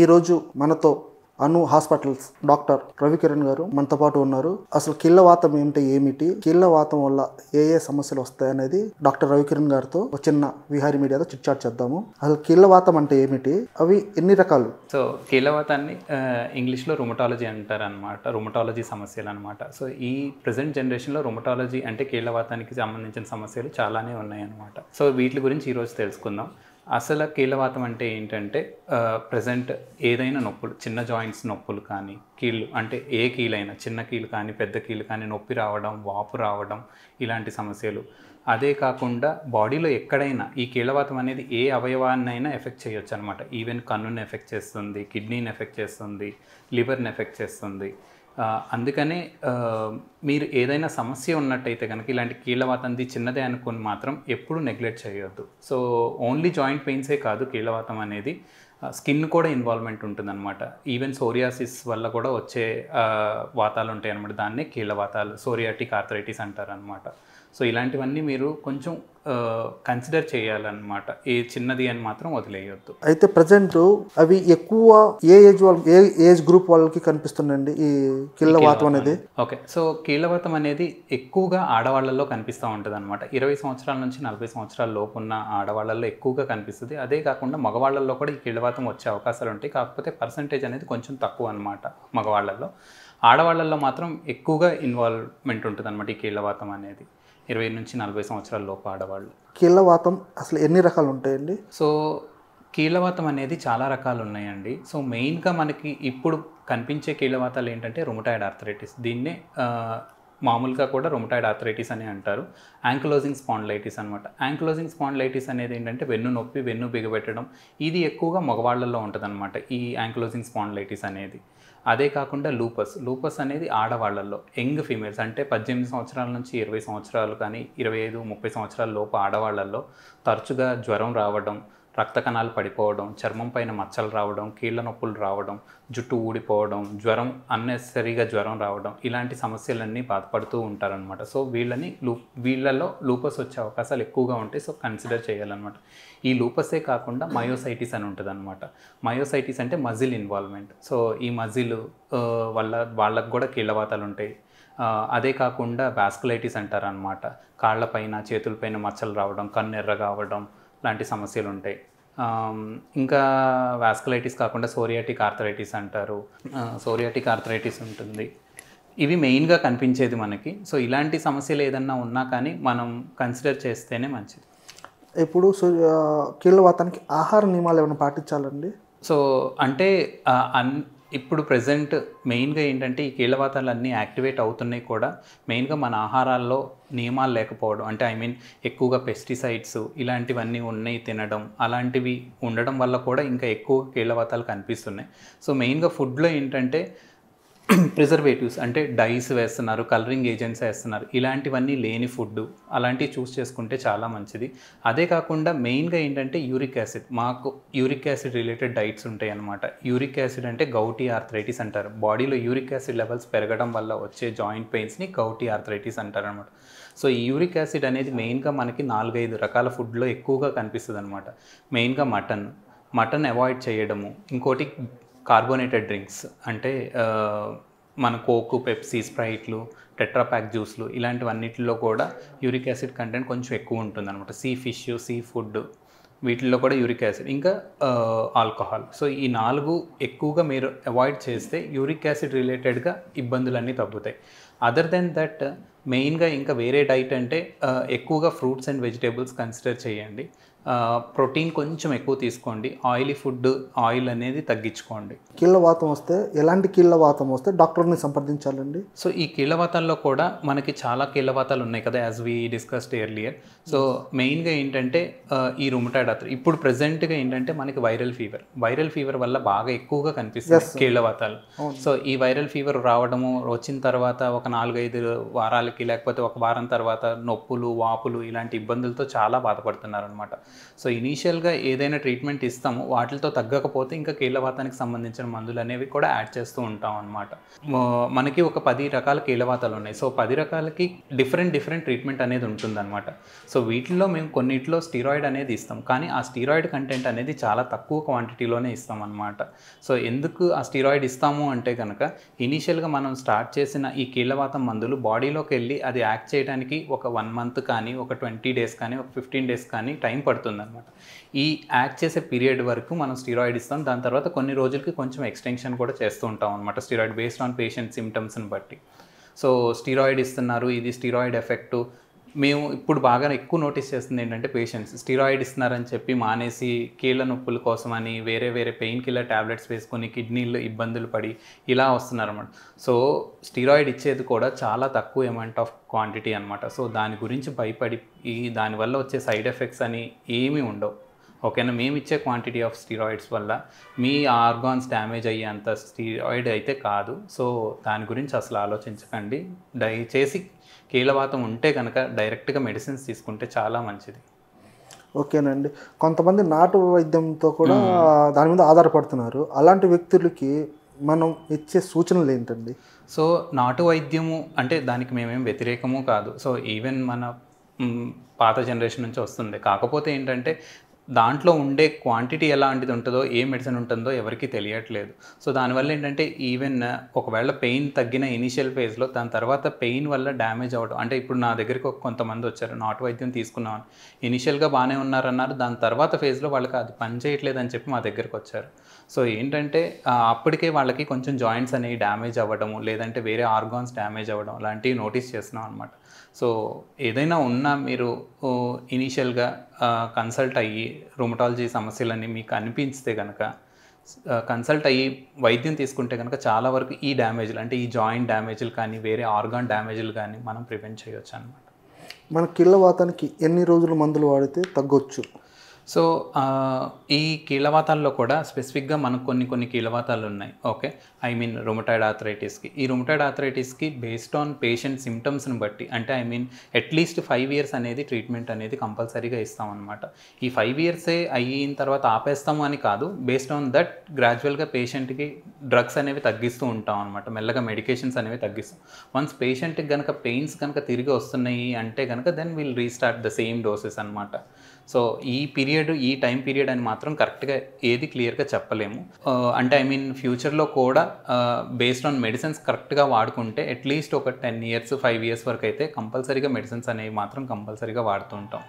ఈరోజు మనతో అను hospitals doctor Ravikiran గారు మనతో పాటు ఉన్నారు. అసలు కీళ్ళవాతం ఏమిటి, కీళ్ళవాతం వల్ల ఏ ఏ సమస్యలు వస్తాయనేది డాక్టర్ రవికిరణ్ గారితో ఒక చిన్న విహారీ మీడియాతో చిట్ చాట్ చేద్దాము. అసలు కీళ్ళవాతం అంటే ఏమిటి, అవి ఎన్ని రకాలు? సో కీళ్ళవాతాన్ని ఇంగ్లీష్లో రుమటాలజీ అంటారు అనమాట, రుమటాలజీ సమస్యలు అనమాట. సో ఈ ప్రజెంట్ జనరేషన్లో రుమటాలజీ అంటే కీళ్ళవాతానికి సంబంధించిన సమస్యలు చాలానే ఉన్నాయన్నమాట. సో వీటి గురించి ఈరోజు తెలుసుకుందాం. అసలు కీళ్ళవాతం అంటే ఏంటంటే ప్రజెంట్ ఏదైనా నొప్పులు, చిన్న జాయింట్స్ నొప్పులు కానీ, కీళ్ళు అంటే ఏ కీలైనా, చిన్న కీలు కానీ పెద్ద కీలు కానీ నొప్పి రావడం, వాపు రావడం, ఇలాంటి సమస్యలు. అదే కాకుండా బాడీలో ఎక్కడైనా ఈ కీళ్ళవాతం అనేది ఏ అవయవాన్నైనా ఎఫెక్ట్ చేయొచ్చు అనమాట. ఈవెన్ కన్నుని ఎఫెక్ట్ చేస్తుంది, కిడ్నీని ఎఫెక్ట్ చేస్తుంది, లివర్ని ఎఫెక్ట్ చేస్తుంది. అందుకనే మీరు ఏదైనా సమస్య ఉన్నట్టయితే కనుక ఇలాంటి కీళ్ళవాతంది చిన్నదే అనుకుని మాత్రం ఎప్పుడు నెగ్లెక్ట్ చేయొద్దు. సో ఓన్లీ జాయింట్ పెయిన్సే కాదు, కీళ్ళవాతం అనేది స్కిన్ కూడా ఇన్వాల్వ్మెంట్ ఉంటుందన్నమాట. ఈవెన్ సోరియాసిస్ వల్ల కూడా వచ్చే వాతాలు ఉంటాయి అన్నమాట. దాన్నే కీళ్ళవాతాలు, సోరియాటిక్ ఆర్థరైటిస్ అంటారనమాట. సో ఇలాంటివన్నీ మీరు కొంచెం కన్సిడర్ చేయాలన్నమాట. ఏ చిన్నది అని మాత్రం వదిలేయొద్దు. అయితే ప్రజెంట్ అవి ఎక్కువ ఏ ఏజ్ గ్రూప్ వాళ్ళకి కనిపిస్తుందండి ఈ కీళ్ళవాతం అనేది? ఓకే, సో కీళ్ళవాతం అనేది ఎక్కువగా ఆడవాళ్ళలో కనిపిస్తూ ఉంటుంది అనమాట. 20 సంవత్సరాల నుంచి 40 సంవత్సరాల లోపు ఉన్న ఆడవాళ్ళల్లో ఎక్కువగా కనిపిస్తుంది. అదే కాకుండా మగవాళ్ళల్లో కూడా ఈ కీళ్ళవాతం వచ్చే అవకాశాలు ఉంటాయి. కాకపోతే పర్సంటేజ్ అనేది కొంచెం తక్కువ అనమాట మగవాళ్ళల్లో. ఆడవాళ్ళల్లో మాత్రం ఎక్కువగా ఇన్వాల్వ్మెంట్ ఉంటుంది అనమాట ఈ కీళ్ళవాతం అనేది. 20 నుంచి 40 సంవత్సరాల లోపు ఆడవాళ్ళు. కీళ్ళవాతం అసలు ఎన్ని రకాలు ఉంటాయండి? సో కీళ్ళవాతం అనేది చాలా రకాలు ఉన్నాయండి. సో మెయిన్గా మనకి ఇప్పుడు కనిపించే కీళ్ళవాతాలు ఏంటంటే రుమటాయిడ్ ఆర్థరైటిస్. దీన్నే మామూలుగా కూడా రుమటాయిడ్ ఆర్థరైటిస్ అని అంటారు. యాంకిలోజింగ్ స్పాండిలైటిస్ అనమాట. యాంకిలోజింగ్ స్పాండిలైటిస్ అనేది ఏంటంటే వెన్ను నొప్పి, వెన్ను బిగబెట్టడం, ఇది ఎక్కువగా మగవాళ్ళల్లో ఉంటుంది అనమాట ఈ యాంకిలోజింగ్ స్పాండిలైటిస్ అనేది. అదే కాకుండా లూపస్ అనేది ఆడవాళ్ళల్లో, యంగ్ ఫీమేల్స్ అంటే 18 సంవత్సరాల నుంచి 20 సంవత్సరాలు కానీ 25-30 సంవత్సరాల లోపు ఆడవాళ్ళల్లో తరచుగా జ్వరం రావడం, రక్త కణాలు పడిపోవడం, చర్మం పైన మచ్చలు రావడం, కీళ్ళ నొప్పులు రావడం, జుట్టు ఊడిపోవడం, అన్నెసరీగా జ్వరం రావడం, ఇలాంటి సమస్యలన్నీ బాధపడుతూ ఉంటారనమాట. సో వీళ్ళలో లూపస్ వచ్చే అవకాశాలు ఎక్కువగా ఉంటాయి. సో కన్సిడర్ చేయాలన్నమాట. ఈ లూపసే కాకుండా మయోసైటిస్ అని ఉంటుంది అనమాట. మయోసైటిస్ అంటే మజిల్ ఇన్వాల్వ్మెంట్. సో ఈ మజిల్ వల్ల వాళ్ళకు కూడా కీళ్ళవాతాలు ఉంటాయి. అదే కాకుండా వాస్కులైటిస్ అంటారనమాట. కాళ్ళపైన, చేతులపైన మచ్చలు రావడం, కన్ను ఎర్ర కావడం లాంటి సమస్యలు ఉంటాయి. ఇంకా వాస్కులైటిస్ కాకుండా సోరియాటిక్ ఆర్థరైటిస్ అంటారు. సోరియాటిక్ ఆర్థరైటిస్ ఉంటుంది. ఇవి మెయిన్గా కనిపించేది మనకి. సో ఇలాంటి సమస్యలు ఏదన్నా ఉన్నా కానీ మనం కన్సిడర్ చేస్తేనే మంచిది. ఇప్పుడు కీళ్ళవాతానికి ఆహార నియమాలు ఏమైనా పాటించాలండి? సో అంటే ఇప్పుడు ప్రజెంట్ మెయిన్గా ఏంటంటే ఈ కీళ్ళవాతాలు అన్నీ యాక్టివేట్ అవుతున్నాయి కూడా మెయిన్గా మన ఆహారాల్లో నియమాలు లేకపోవడం. అంటే ఎక్కువగా పెస్టిసైడ్స్ ఇలాంటివన్నీ ఉన్నాయి తినడం, అలాంటివి ఉండడం వల్ల కూడా ఇంకా ఎక్కువ కీళ్ళవాతాలు కనిపిస్తున్నాయి. సో మెయిన్గా ఫుడ్లో ఏంటంటే ప్రిజర్వేటివ్స్ అంటే డైస్ వేస్తున్నారు, కలరింగ్ ఏజెంట్స్ వేస్తున్నారు, ఇలాంటివన్నీ లేని ఫుడ్ అలాంటివి చూస్ చేసుకుంటే చాలా మంచిది. అదే కాకుండా మెయిన్గా ఏంటంటే యూరిక్ యాసిడ్, మాకు యూరిక్ యాసిడ్ రిలేటెడ్ డైట్స్ ఉంటాయి అన్నమాట. యూరిక్ యాసిడ్ అంటే గౌటీ ఆర్థరైటిస్ అంటారు. బాడీలో యూరిక్ యాసిడ్ లెవెల్స్ పెరగడం వల్ల వచ్చే జాయింట్ పెయిన్స్ని గౌటీ ఆర్థరైటిస్ అంటారు అనమాట. సో ఈ యూరిక్ యాసిడ్ అనేది మెయిన్గా మనకి 4-5 రకాల ఫుడ్లో ఎక్కువగా కనిపిస్తుంది అనమాట. మెయిన్గా మటన్ అవాయిడ్ చేయడము. ఇంకోటి కార్బోనేటెడ్ డ్రింక్స్ అంటే మన కోకు, పెప్సీ, స్ప్రైట్లు, టెట్రాప్యాక్ జ్యూస్లు ఇలాంటివన్నిటిలో కూడా యూరిక్ యాసిడ్ కంటెంట్ కొంచెం ఎక్కువ ఉంటుంది అనమాట. ఫిష్, సీ ఫుడ్ వీటిల్లో కూడా యూరిక్ యాసిడ్, ఇంకా ఆల్కహాల్. సో ఈ 4 ఎక్కువగా మీరు అవాయిడ్ చేస్తే యూరిక్ యాసిడ్ రిలేటెడ్గా ఇబ్బందులన్నీ తగ్గుతాయి. అదర్ దెన్ దట్ మెయిన్గా ఇంకా వేరే డైట్ అంటే ఎక్కువగా ఫ్రూట్స్ అండ్ వెజిటేబుల్స్ కన్సిడర్ చేయండి. ప్రోటీన్ కొంచెం ఎక్కువ తీసుకోండి. ఆయిలీ ఫుడ్, ఆయిల్ అనేది తగ్గించుకోండి. కీళ్ళవాతం వస్తే ఎలాంటి కీళ్ళవాతం వస్తే డాక్టర్ని సంప్రదించాలండి? సో ఈ కీళ్ళవాతాల్లో కూడా మనకి చాలా కీళ్ళవాతాలు ఉన్నాయి కదా, as we discussed earlier. So మెయిన్గా ఏంటంటే ఈ రుమటాయిడ్ ఆర్థరైటిస్. ఇప్పుడు ప్రెజెంట్గా ఏంటంటే మనకి వైరల్ ఫీవర్ వల్ల బాగా ఎక్కువగా కనిపిస్తుంది కీళ్ళవాతాలు. సో ఈ వైరల్ ఫీవర్ రావడము, వచ్చిన తర్వాత ఒక 4-5 వారాలకి లేకపోతే ఒక వారం తర్వాత నొప్పులు, వాపులు ఇలాంటి ఇబ్బందులతో చాలా బాధపడుతున్నారు అనమాట. సో ఇనీషియల్గా ఏదైనా ట్రీట్మెంట్ ఇస్తామో వాటితో తగ్గకపోతే ఇంకా కీళ్ళవాతానికి సంబంధించిన మందులు అనేవి కూడా యాడ్ చేస్తూ ఉంటాం అనమాట. మనకి ఒక 10 రకాల కీళ్ళవాతాలు ఉన్నాయి. సో 10 రకాలకి డిఫరెంట్ ట్రీట్మెంట్ అనేది ఉంటుందన్నమాట. సో వీటిల్లో మేము కొన్నిట్లో స్టీరాయిడ్ అనేది ఇస్తాం, కానీ ఆ స్టీరాయిడ్ కంటెంట్ అనేది చాలా తక్కువ క్వాంటిటీలోనే ఇస్తాం అనమాట. సో ఎందుకు ఆ స్టీరాయిడ్ ఇస్తాము అంటే కనుక ఇనీషియల్గా మనం స్టార్ట్ చేసిన ఈ కీళ్ళవాతం మందులు బాడీలోకి వెళ్ళి అది యాక్ట్ చేయడానికి ఒక 1 మంత్ కానీ, ఒక 20 డేస్ కానీ, ఒక 15 డేస్ కానీ టైం పడుతుందన్నమాట. ఈ యాక్ట్ చేసే పీరియడ్ వరకు మనం స్టీరాయిడ్ ఇస్తాం. దాని తర్వాత కొన్ని రోజులకి కొంచెం ఎక్స్టెన్షన్ కూడా చేస్తూ ఉంటాం అనమాట స్టీరాయిడ్ బేస్డ్ ఆన్ పేషెంట్ సిమ్టమ్స్ని బట్టి. సో స్టీరాయిడ్ ఇస్తున్నారు, ఇది స్టీరాయిడ్ ఎఫెక్టు. మేము ఇప్పుడు బాగా ఎక్కువ నోటీస్ చేస్తుంది ఏంటంటే పేషెంట్స్ స్టీరాయిడ్ ఇస్తున్నారని చెప్పి మానేసి కీళ్ళ నొప్పుల కోసమని వేరే పెయిన్ కిల్లర్ ట్యాబ్లెట్స్ వేసుకొని కిడ్నీలు ఇబ్బందులు పడి ఇలా వస్తున్నారన్నమాట. సో స్టీరాయిడ్ ఇచ్చేది కూడా చాలా తక్కువ అమౌంట్ ఆఫ్ క్వాంటిటీ అనమాట. సో దాని గురించి భయపడి దానివల్ల వచ్చే సైడ్ ఎఫెక్ట్స్ అని ఏమీ ఉండవు. ఓకేనా, మేము ఇచ్చే క్వాంటిటీ ఆఫ్ స్టీరాయిడ్స్ వల్ల మీ ఆర్గాన్స్ డ్యామేజ్ అయ్యేంత స్టీరాయిడ్ అయితే కాదు. సో దాని గురించి అసలు ఆలోచించకండి. దయచేసి కీళ్ళవాతం ఉంటే కనుక డైరెక్ట్గా మెడిసిన్స్ తీసుకుంటే చాలా మంచిది. ఓకేనండి. కొంతమంది నాటు వైద్యంతో కూడా దాని మీద ఆధారపడుతున్నారు. అలాంటి వ్యక్తులకి మనం ఇచ్చే సూచనలు ఏంటండి? సో నాటు వైద్యము అంటే దానికి మేమేం వ్యతిరేకము కాదు. సో ఈవెన్ మన పాత జనరేషన్ నుంచి వస్తుంది. కాకపోతే ఏంటంటే దాంట్లో ఉండే క్వాంటిటీ ఎలాంటిది ఉంటుందో, ఏ మెడిసిన్ ఉంటుందో ఎవరికి తెలియట్లేదు. సో దానివల్ల ఏంటంటే ఈవెన్ ఒకవేళ పెయిన్ తగ్గిన ఇనిషియల్ ఫేజ్లో దాని తర్వాత పెయిన్ వల్ల డ్యామేజ్ అవ్వడం. అంటే ఇప్పుడు నా దగ్గరికి కొంతమంది వచ్చారు, నాటు వైద్యం తీసుకున్నామని ఇనిషియల్గా బాగానే ఉన్నారన్నారు, దాని తర్వాత ఫేజ్లో వాళ్ళకి అది పని చేయట్లేదు అని చెప్పి మా దగ్గరికి వచ్చారు. సో ఏంటంటే అప్పటికే వాళ్ళకి కొంచెం జాయింట్స్ అనేవి డ్యామేజ్ అవ్వడము, లేదంటే వేరే ఆర్గాన్స్ డ్యామేజ్ అవ్వడం లాంటివి నోటీస్ చేస్తున్నాం అనమాట. సో ఏదైనా ఉన్నా మీరు ఇనీషియల్గా కన్సల్ట్ అయ్యి రొమటాలజీ సమస్యలని మీకు అనిపిస్తే కనుక కన్సల్ట్ అయ్యి వైద్యం తీసుకుంటే కనుక చాలా వరకు ఈ డ్యామేజ్లు అంటే ఈ జాయింట్ డ్యామేజ్లు కానీ వేరే ఆర్గాన్ డ్యామేజ్లు కానీ మనం ప్రివెంట్ చేయొచ్చు అనమాట. మన కీళ్ళవాతానికి ఎన్ని రోజులు మందులు వాడితే తగ్గొచ్చు? సో ఈ కీళ్ళవాతాల్లో కూడా స్పెసిఫిక్గా మనకు కొన్ని కీళ్ళవాతాలు ఉన్నాయి. ఓకే, ఐ మీన్ రొమటాయిడ్ ఆర్థరైటిస్కి. ఈ రొమటాయిడ్ ఆర్థరైటిస్కి బేస్డ్ ఆన్ పేషెంట్ సిమ్టమ్స్ని బట్టి అంటే ఐ మీన్ అట్లీస్ట్ 5 years అనేది ట్రీట్మెంట్ అనేది కంపల్సరీగా ఇస్తామన్నమాట. ఈ 5 years అయిన తర్వాత ఆపేస్తాము అని కాదు, బేస్డ్ ఆన్ దట్ గ్రాడ్యువల్గా పేషెంట్కి డ్రగ్స్ అనేవి తగ్గిస్తూ ఉంటాం అనమాట. మెల్లగా మెడికేషన్స్ అనేవి తగ్గిస్తాం. వన్స్ పేషెంట్కి కనుక పెయిన్స్ కనుక తిరిగి వస్తున్నాయి అంటే కనుక then will restart the same doses అనమాట. సో ఈ టైం పీరియడ్ అని మాత్రం కరెక్ట్గా ఏది క్లియర్గా చెప్పలేము. అంటే ఐ మీన్ ఫ్యూచర్లో కూడా బేస్డ్ ఆన్ మెడిసిన్స్ కరెక్ట్గా వాడుకుంటే అట్లీస్ట్ ఒక 10 years 5 years వరకు అయితే కంపల్సరీగా మెడిసిన్స్ అనేవి మాత్రం కంపల్సరీగా వాడుతూ ఉంటాం.